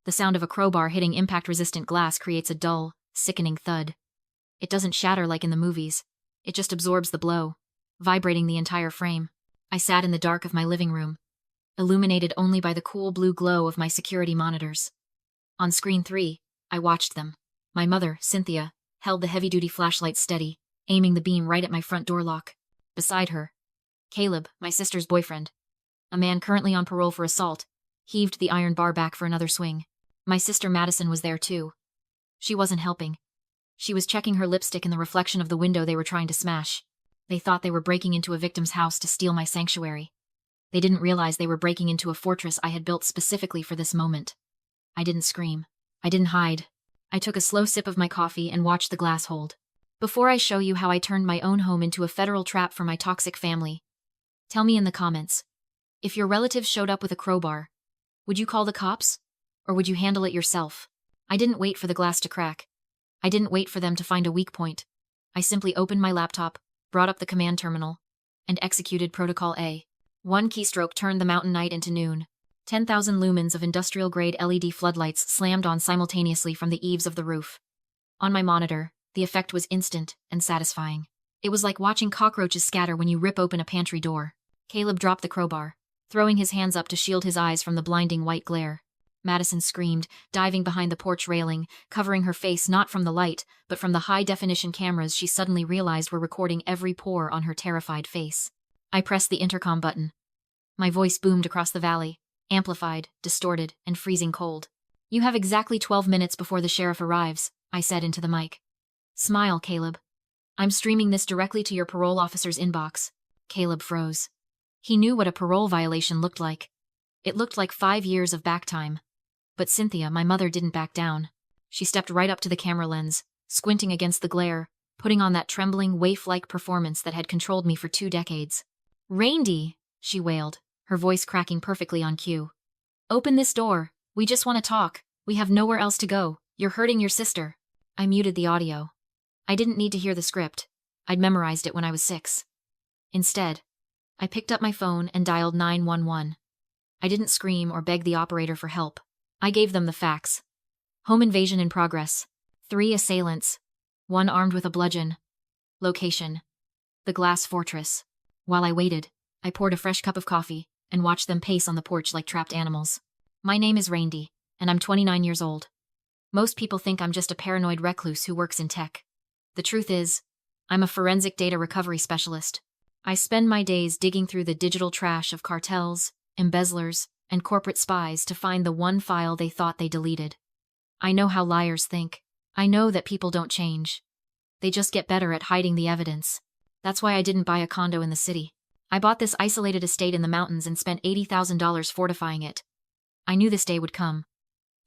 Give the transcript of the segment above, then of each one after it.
The sound of a crowbar hitting impact-resistant glass creates a dull, sickening thud. It doesn't shatter like in the movies. It just absorbs the blow, vibrating the entire frame. I sat in the dark of my living room, illuminated only by the cool blue glow of my security monitors. On screen 3, I watched them. My mother, Cynthia, held the heavy-duty flashlight steady, aiming the beam right at my front door lock. Beside her, Caleb, my sister's boyfriend, a man currently on parole for assault, heaved the iron bar back for another swing. My sister Madison was there too. She wasn't helping. She was checking her lipstick in the reflection of the window they were trying to smash. They thought they were breaking into a victim's house to steal my sanctuary. They didn't realize they were breaking into a fortress I had built specifically for this moment. I didn't scream. I didn't hide. I took a slow sip of my coffee and watched the glass hold. Before I show you how I turned my own home into a federal trap for my toxic family, tell me in the comments. If your relatives showed up with a crowbar, would you call the cops? Or would you handle it yourself? I didn't wait for the glass to crack. I didn't wait for them to find a weak point. I simply opened my laptop, brought up the command terminal, and executed Protocol A. One keystroke turned the mountain night into noon. 10,000 lumens of industrial-grade LED floodlights slammed on simultaneously from the eaves of the roof. On my monitor, the effect was instant and satisfying. It was like watching cockroaches scatter when you rip open a pantry door. Caleb dropped the crowbar, throwing his hands up to shield his eyes from the blinding white glare. Madison screamed, diving behind the porch railing, covering her face not from the light, but from the high-definition cameras she suddenly realized were recording every pore on her terrified face. I pressed the intercom button. My voice boomed across the valley, amplified, distorted, and freezing cold. "You have exactly 12 minutes before the sheriff arrives," I said into the mic. "Smile, Caleb. I'm streaming this directly to your parole officer's inbox." Caleb froze. He knew what a parole violation looked like. It looked like 5 years of back time. But Cynthia, my mother, didn't back down. She stepped right up to the camera lens, squinting against the glare, putting on that trembling, waif-like performance that had controlled me for 2 decades. "Randy," she wailed, her voice cracking perfectly on cue. "Open this door. We just want to talk. We have nowhere else to go. You're hurting your sister." I muted the audio. I didn't need to hear the script. I'd memorized it when I was 6. Instead, I picked up my phone and dialed 911. I didn't scream or beg the operator for help. I gave them the facts. Home invasion in progress. 3 assailants. 1 armed with a bludgeon. Location: the glass fortress. While I waited, I poured a fresh cup of coffee and watched them pace on the porch like trapped animals. My name is Randy, and I'm 29 years old. Most people think I'm just a paranoid recluse who works in tech. The truth is, I'm a forensic data recovery specialist. I spend my days digging through the digital trash of cartels, embezzlers, and corporate spies to find the one file they thought they deleted. I know how liars think. I know that people don't change. They just get better at hiding the evidence. That's why I didn't buy a condo in the city. I bought this isolated estate in the mountains and spent $80,000 fortifying it. I knew this day would come.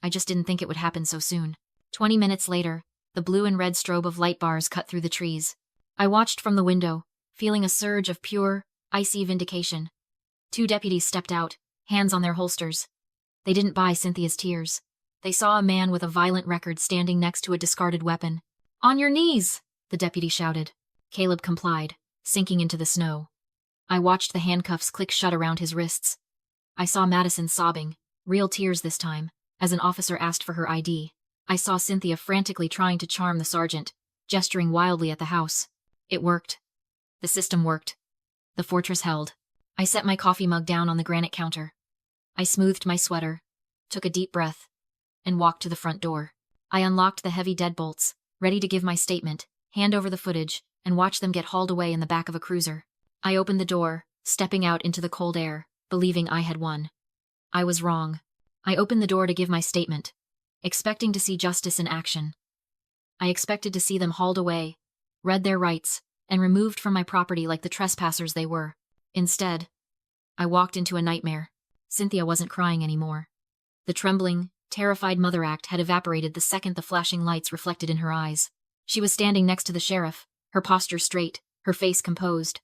I just didn't think it would happen so soon. 20 minutes later, the blue and red strobe of light bars cut through the trees. I watched from the window, feeling a surge of pure, icy vindication. 2 deputies stepped out, hands on their holsters. They didn't buy Cynthia's tears. They saw a man with a violent record standing next to a discarded weapon. "On your knees!" the deputy shouted. Caleb complied, sinking into the snow. I watched the handcuffs click shut around his wrists. I saw Madison sobbing, real tears this time, as an officer asked for her ID. I saw Cynthia frantically trying to charm the sergeant, gesturing wildly at the house. It worked. The system worked. The fortress held. I set my coffee mug down on the granite counter. I smoothed my sweater, took a deep breath, and walked to the front door. I unlocked the heavy deadbolts, ready to give my statement, hand over the footage, and watch them get hauled away in the back of a cruiser. I opened the door, stepping out into the cold air, believing I had won. I was wrong. I opened the door to give my statement, expecting to see justice in action. I expected to see them hauled away, read their rights, and removed from my property like the trespassers they were. Instead, I walked into a nightmare. Cynthia wasn't crying anymore. The trembling, terrified mother act had evaporated the second the flashing lights reflected in her eyes. She was standing next to the sheriff, her posture straight, her face composed.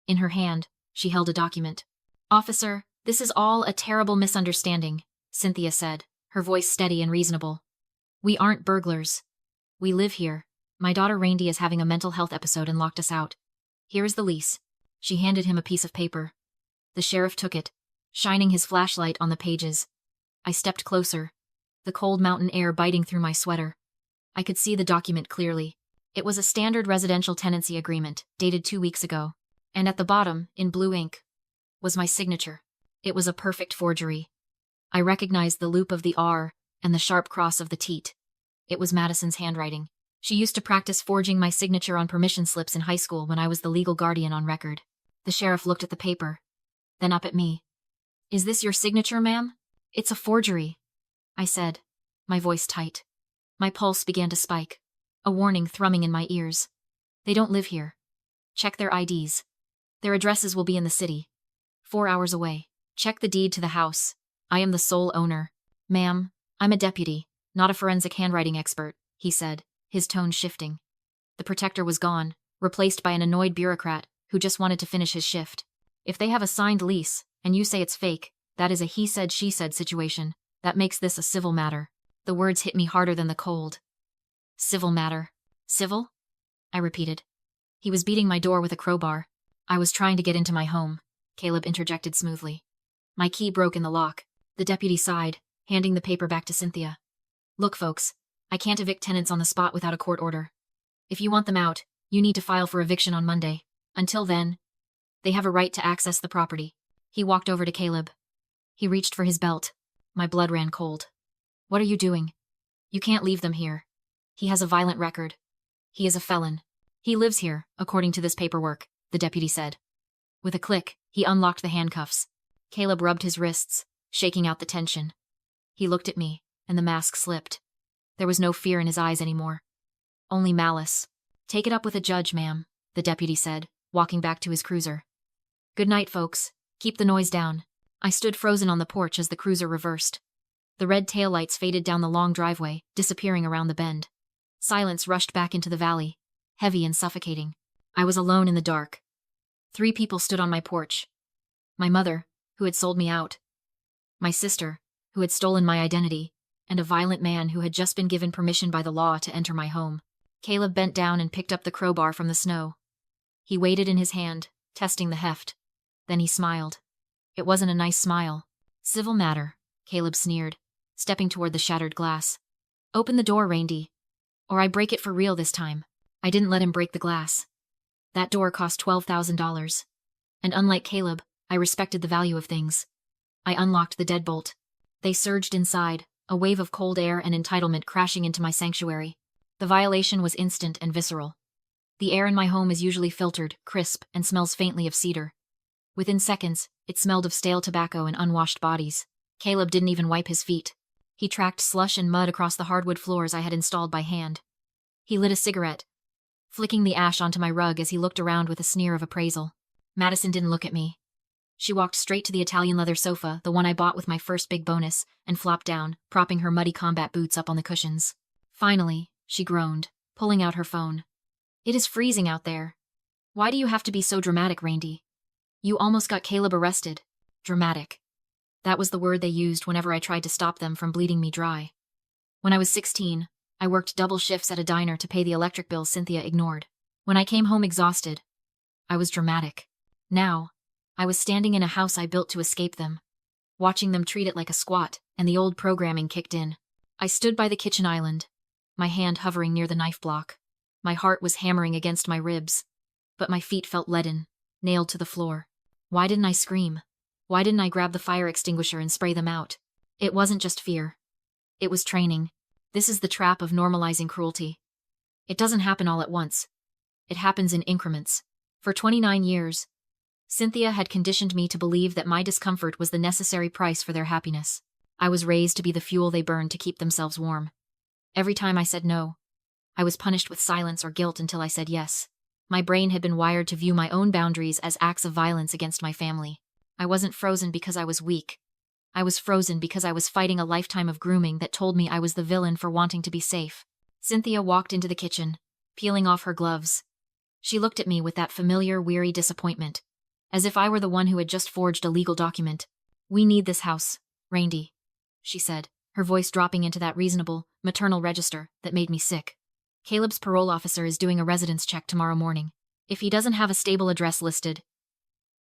In her hand, she held a document. "Officer, this is all a terrible misunderstanding," Cynthia said, her voice steady and reasonable. "We aren't burglars. We live here. My daughter Randy is having a mental health episode and locked us out. Here is the lease." She handed him a piece of paper. The sheriff took it, shining his flashlight on the pages. I stepped closer. the cold mountain air biting through my sweater. I could see the document clearly. It was a standard residential tenancy agreement, dated 2 weeks ago. And at the bottom, in blue ink, was my signature. It was a perfect forgery. I recognized the loop of the R and the sharp cross of the teat. It was Madison's handwriting. She used to practice forging my signature on permission slips in high school when I was the legal guardian on record. The sheriff looked at the paper, then up at me. "Is this your signature, ma'am?" "It's a forgery," I said, my voice tight. My pulse began to spike, a warning thrumming in my ears. "They don't live here. Check their IDs. Their addresses will be in the city. 4 hours away. Check the deed to the house. I am the sole owner." "Ma'am, I'm a deputy, not a forensic handwriting expert," he said, his tone shifting. The protector was gone, replaced by an annoyed bureaucrat who just wanted to finish his shift. "If they have a signed lease, and you say it's fake, that is a he said she said situation. That makes this a civil matter." The words hit me harder than the cold. "Civil matter. Civil?" I repeated. He was beating my door with a crowbar. "I was trying to get into my home," Caleb interjected smoothly. My key broke in the lock. The deputy sighed, handing the paper back to Cynthia. "Look, folks, I can't evict tenants on the spot without a court order. If you want them out, you need to file for eviction on Monday. Until then, they have a right to access the property." He walked over to Caleb. He reached for his belt. My blood ran cold. "What are you doing? You can't leave them here. He has a violent record. He is a felon. He lives here, according to this paperwork," the deputy said. With a click, he unlocked the handcuffs. Caleb rubbed his wrists, shaking out the tension. He looked at me, and the mask slipped. There was no fear in his eyes anymore. Only malice. "Take it up with a judge, ma'am," the deputy said, walking back to his cruiser. "Good night, folks. Keep the noise down." I stood frozen on the porch as the cruiser reversed. The red taillights faded down the long driveway, disappearing around the bend. Silence rushed back into the valley, heavy and suffocating. I was alone in the dark. 3 people stood on my porch. My mother, who had sold me out. My sister, who had stolen my identity, and a violent man who had just been given permission by the law to enter my home. Caleb bent down and picked up the crowbar from the snow. He weighed it in his hand, testing the heft. Then he smiled. It wasn't a nice smile. "Civil matter," Caleb sneered, stepping toward the shattered glass. "Open the door, Randy, or I break it for real this time." I didn't let him break the glass. That door cost $12,000. And unlike Caleb, I respected the value of things. I unlocked the deadbolt. They surged inside, a wave of cold air and entitlement crashing into my sanctuary. The violation was instant and visceral. The air in my home is usually filtered, crisp, and smells faintly of cedar. Within seconds, it smelled of stale tobacco and unwashed bodies. Caleb didn't even wipe his feet. He tracked slush and mud across the hardwood floors I had installed by hand. He lit a cigarette, flicking the ash onto my rug as he looked around with a sneer of appraisal. Madison didn't look at me. She walked straight to the Italian leather sofa, the one I bought with my first big bonus, and flopped down, propping her muddy combat boots up on the cushions. Finally, she groaned, pulling out her phone. "It is freezing out there. Why do you have to be so dramatic, Randy? You almost got Caleb arrested." Dramatic. That was the word they used whenever I tried to stop them from bleeding me dry. When I was 16, I worked double shifts at a diner to pay the electric bill Cynthia ignored. When I came home exhausted, I was dramatic. Now, I was standing in a house I built to escape them, watching them treat it like a squat, and the old programming kicked in. I stood by the kitchen island, my hand hovering near the knife block. My heart was hammering against my ribs, but my feet felt leaden, nailed to the floor. Why didn't I scream? Why didn't I grab the fire extinguisher and spray them out? It wasn't just fear. It was training. This is the trap of normalizing cruelty. It doesn't happen all at once. It happens in increments. For 29 years, Cynthia had conditioned me to believe that my discomfort was the necessary price for their happiness. I was raised to be the fuel they burned to keep themselves warm. Every time I said no, I was punished with silence or guilt until I said yes. My brain had been wired to view my own boundaries as acts of violence against my family. I wasn't frozen because I was weak. I was frozen because I was fighting a lifetime of grooming that told me I was the villain for wanting to be safe. Cynthia walked into the kitchen, peeling off her gloves. She looked at me with that familiar, weary disappointment, as if I were the one who had just forged a legal document. "We need this house, Randy," she said, her voice dropping into that reasonable, maternal register that made me sick. "Caleb's parole officer is doing a residence check tomorrow morning. If he doesn't have a stable address listed,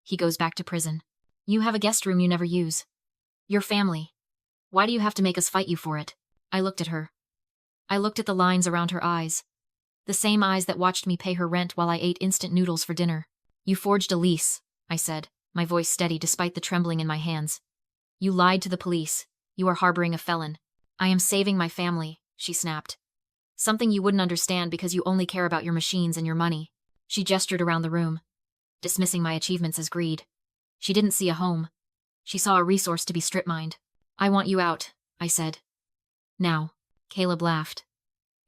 he goes back to prison. You have a guest room you never use. Your family. Why do you have to make us fight you for it?" I looked at her. I looked at the lines around her eyes. The same eyes that watched me pay her rent while I ate instant noodles for dinner. You forged a lease, I said, my voice steady despite the trembling in my hands. You lied to the police. You are harboring a felon. I am saving my family, she snapped. Something you wouldn't understand because you only care about your machines and your money. She gestured around the room, dismissing my achievements as greed. She didn't see a home. She saw a resource to be strip-mined. I want you out, I said. Now. Caleb laughed.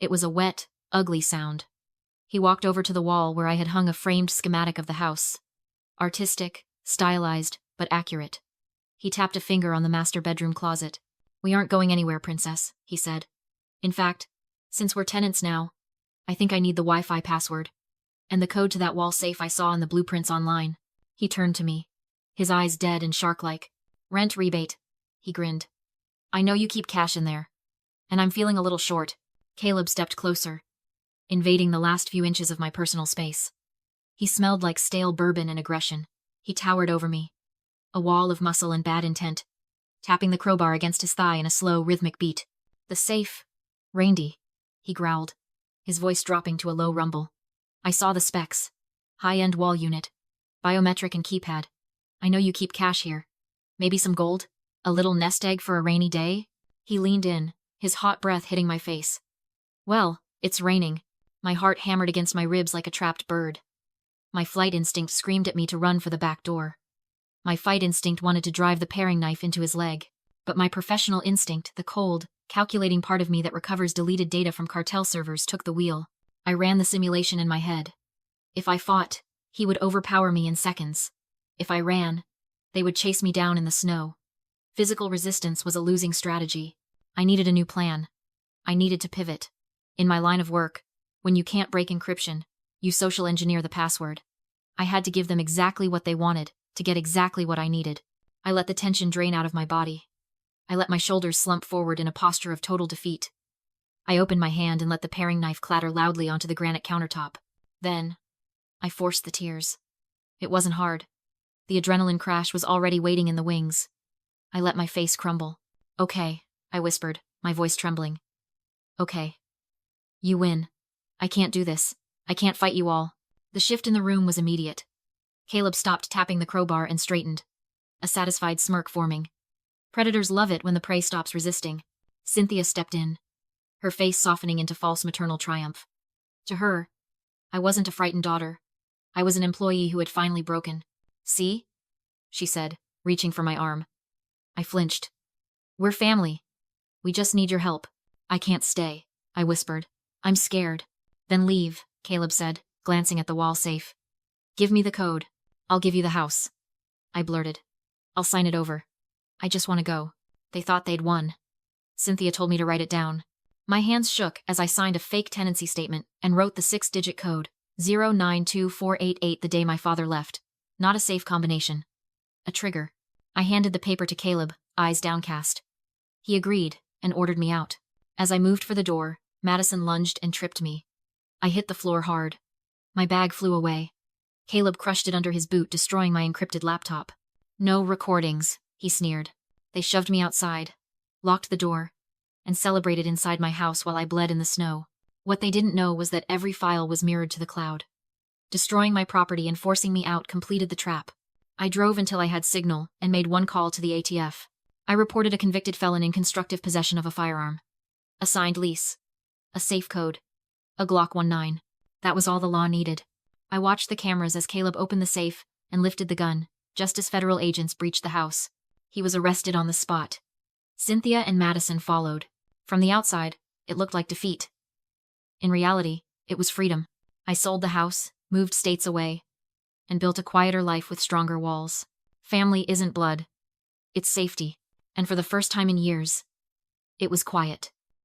It was a wet, ugly sound. He walked over to the wall where I had hung a framed schematic of the house. Artistic, stylized, but accurate. He tapped a finger on the master bedroom closet. We aren't going anywhere, princess, he said. In fact, since we're tenants now, I think I need the Wi-Fi password. And the code to that wall safe I saw in the blueprints online. He turned to me, his eyes dead and shark-like. Rent rebate. He grinned. I know you keep cash in there. And I'm feeling a little short. Caleb stepped closer, invading the last few inches of my personal space. He smelled like stale bourbon and aggression. He towered over me, a wall of muscle and bad intent, tapping the crowbar against his thigh in a slow, rhythmic beat. The safe. Randy, he growled, his voice dropping to a low rumble. I saw the specs. High-end wall unit. Biometric and keypad. I know you keep cash here. Maybe some gold? A little nest egg for a rainy day? He leaned in, his hot breath hitting my face. Well, it's raining. My heart hammered against my ribs like a trapped bird. My flight instinct screamed at me to run for the back door. My fight instinct wanted to drive the paring knife into his leg. But my professional instinct, the cold, calculating part of me that recovers deleted data from cartel servers, took the wheel. I ran the simulation in my head. If I fought, he would overpower me in seconds. If I ran, they would chase me down in the snow. Physical resistance was a losing strategy. I needed a new plan. I needed to pivot. In my line of work, when you can't break encryption, you social engineer the password. I had to give them exactly what they wanted, to get exactly what I needed. I let the tension drain out of my body. I let my shoulders slump forward in a posture of total defeat. I opened my hand and let the paring knife clatter loudly onto the granite countertop. Then, I forced the tears. It wasn't hard. The adrenaline crash was already waiting in the wings. I let my face crumble. Okay, I whispered, my voice trembling. Okay. You win. I can't do this. I can't fight you all. The shift in the room was immediate. Caleb stopped tapping the crowbar and straightened, a satisfied smirk forming. Predators love it when the prey stops resisting. Cynthia stepped in, her face softening into false maternal triumph. To her, I wasn't a frightened daughter. I was an employee who had finally broken. See? She said, reaching for my arm. I flinched. We're family. We just need your help. I can't stay, I whispered. I'm scared. Then leave, Caleb said, glancing at the wall safe. Give me the code. I'll give you the house. I blurted. I'll sign it over. I just want to go. They thought they'd won. Cynthia told me to write it down. My hands shook as I signed a fake tenancy statement and wrote the 6-digit code, 092488, the day my father left. Not a safe combination. A trigger. I handed the paper to Caleb, eyes downcast. He agreed and ordered me out. As I moved for the door, Madison lunged and tripped me. I hit the floor hard. My bag flew away. Caleb crushed it under his boot, destroying my encrypted laptop. No recordings, he sneered. They shoved me outside, locked the door, and celebrated inside my house while I bled in the snow. What they didn't know was that every file was mirrored to the cloud. Destroying my property and forcing me out completed the trap. I drove until I had signal and made one call to the ATF. I reported a convicted felon in constructive possession of a firearm. A signed lease. A safe code. A Glock 19. That was all the law needed. I watched the cameras as Caleb opened the safe and lifted the gun, just as federal agents breached the house. He was arrested on the spot. Cynthia and Madison followed. From the outside, it looked like defeat. In reality, it was freedom. I sold the house, moved states away, and built a quieter life with stronger walls. Family isn't blood. It's safety. And for the first time in years, it was quiet.